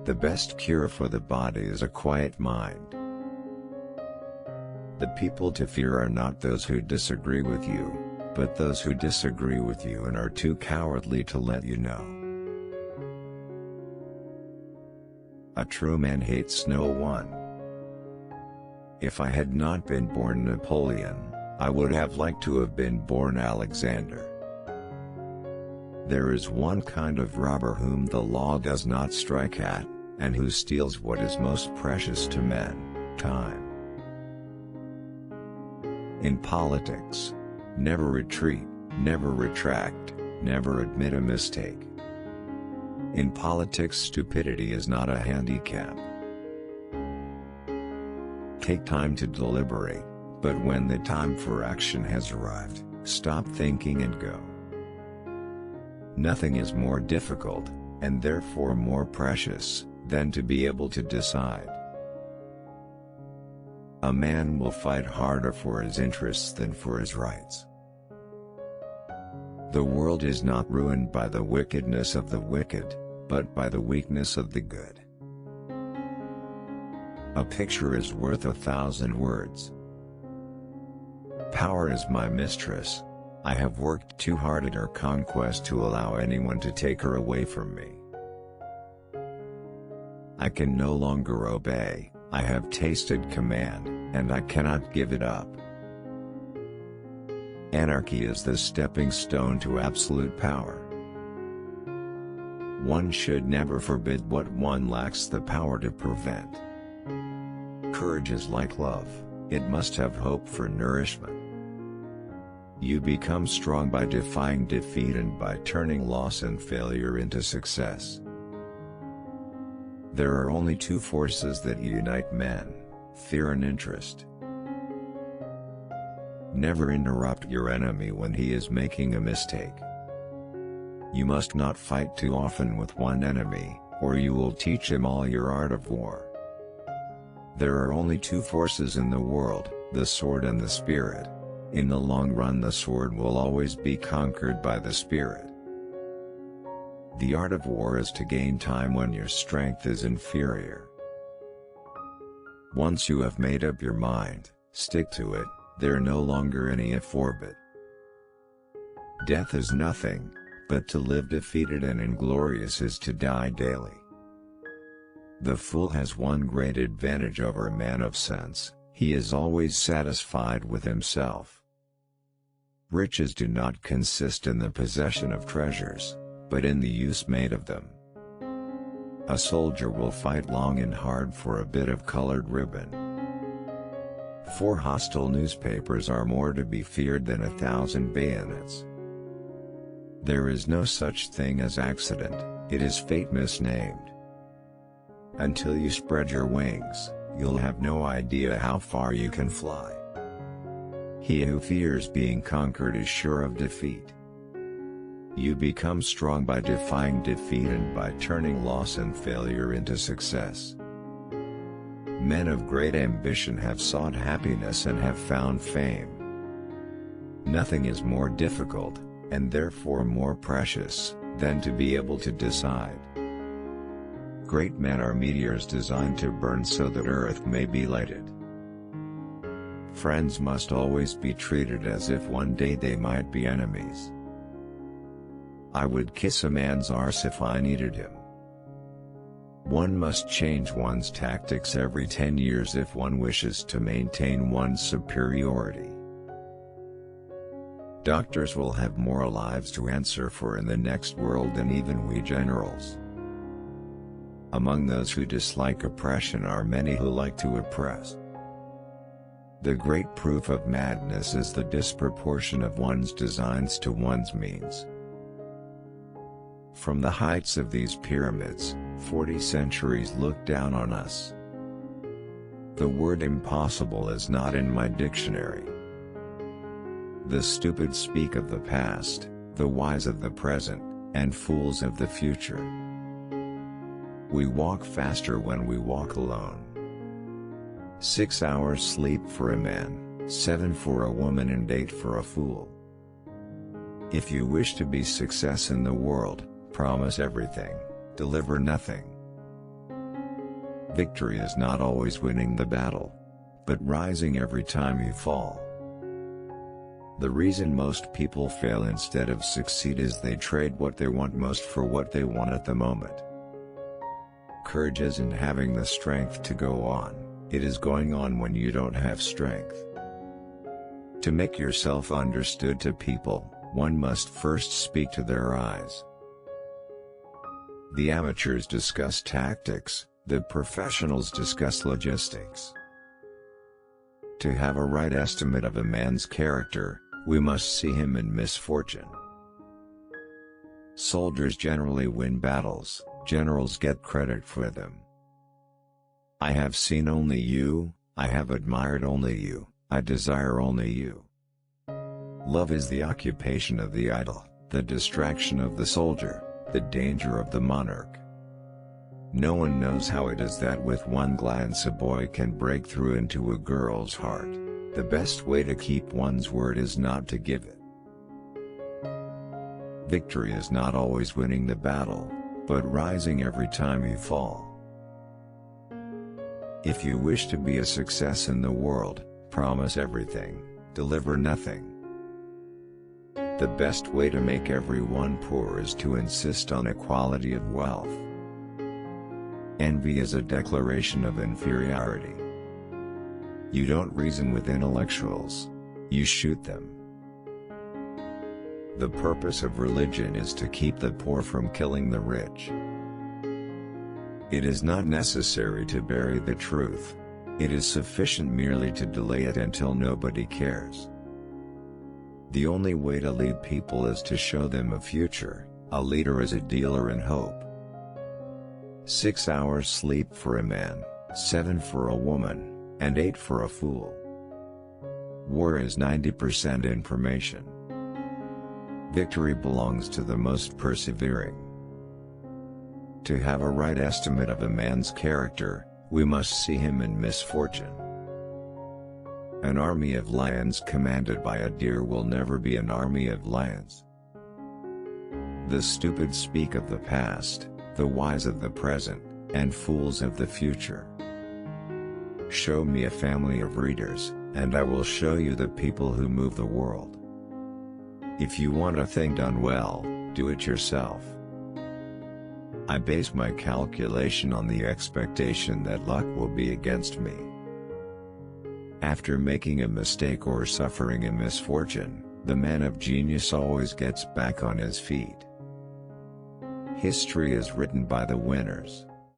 The best cure for the body is a quiet mind. The people to fear are not those who disagree with you, but those who disagree with you and are too cowardly to let you know. A true man hates no one. If I had not been born Napoleon, I would have liked to have been born Alexander. There is one kind of robber whom the law does not strike at, and who steals what is most precious to men, time. In politics, never retreat, never retract, never admit a mistake. In politics, stupidity is not a handicap. Take time to deliberate, but when the time for action has arrived, stop thinking and go. Nothing is more difficult, and therefore more precious, than to be able to decide. A man will fight harder for his interests than for his rights. The world is not ruined by the wickedness of the wicked, but by the weakness of the good. A picture is worth 1,000 words. Power is my mistress. I have worked too hard at her conquest to allow anyone to take her away from me. I can no longer obey, I have tasted command, and I cannot give it up. Anarchy is the stepping stone to absolute power. One should never forbid what one lacks the power to prevent. Courage is like love, it must have hope for nourishment. You become strong by defying defeat and by turning loss and failure into success. There are only two forces that unite men: fear and interest. Never interrupt your enemy when he is making a mistake. You must not fight too often with one enemy, or you will teach him all your art of war. There are only two forces in the world, the sword and the spirit. In the long run, the sword will always be conquered by the spirit. The art of war is to gain time when your strength is inferior. Once you have made up your mind, stick to it, there are no longer any if or but. Death is nothing, but to live defeated and inglorious is to die daily. The fool has one great advantage over a man of sense: he is always satisfied with himself. Riches do not consist in the possession of treasures, but in the use made of them. A soldier will fight long and hard for a bit of colored ribbon. 4 hostile newspapers are more to be feared than 1,000 bayonets. There is no such thing as accident, it is fate misnamed. Until you spread your wings, you'll have no idea how far you can fly. He who fears being conquered is sure of defeat. You become strong by defying defeat and by turning loss and failure into success. Men of great ambition have sought happiness and have found fame. Nothing is more difficult, and therefore more precious, than to be able to decide. Great men are meteors designed to burn so that earth may be lighted. Friends must always be treated as if one day they might be enemies. I would kiss a man's arse if I needed him. One must change one's tactics every 10 years if one wishes to maintain one's superiority. Doctors will have more lives to answer for in the next world than even we generals. Among those who dislike oppression are many who like to oppress. The great proof of madness is the disproportion of one's designs to one's means. From the heights of these pyramids, 40 centuries look down on us. The word impossible is not in my dictionary. The stupid speak of the past, the wise of the present, and fools of the future. We walk faster when we walk alone. 6 hours sleep for a man, 7 for a woman and 8 for a fool. If you wish to be success in the world, promise everything, deliver nothing. Victory is not always winning the battle, but rising every time you fall. The reason most people fail instead of succeed is they trade what they want most for what they want at the moment. Courage isn't having the strength to go on, it is going on when you don't have strength. To make yourself understood to people, one must first speak to their eyes. The amateurs discuss tactics, the professionals discuss logistics. To have a right estimate of a man's character, we must see him in misfortune. Soldiers generally win battles, generals get credit for them. I have seen only you, I have admired only you, I desire only you. Love is the occupation of the idle, the distraction of the soldier, the danger of the monarch. No one knows how it is that with one glance a boy can break through into a girl's heart. The best way to keep one's word is not to give it. Victory is not always winning the battle, but rising every time you fall. If you wish to be a success in the world, promise everything, deliver nothing. The best way to make everyone poor is to insist on equality of wealth. Envy is a declaration of inferiority. You don't reason with intellectuals, you shoot them. The purpose of religion is to keep the poor from killing the rich. It is not necessary to bury the truth. It is sufficient merely to delay it until nobody cares. The only way to lead people is to show them a future. A leader is a dealer in hope. 6 hours sleep for a man, 7 for a woman, and 8 for a fool. War is 90% information. Victory belongs to the most persevering. To have a right estimate of a man's character, we must see him in misfortune. An army of lions commanded by a deer will never be an army of lions. The stupid speak of the past, the wise of the present, and fools of the future. Show me a family of readers, and I will show you the people who move the world. If you want a thing done well, do it yourself. I base my calculation on the expectation that luck will be against me. After making a mistake or suffering a misfortune, the man of genius always gets back on his feet. History is written by the winners.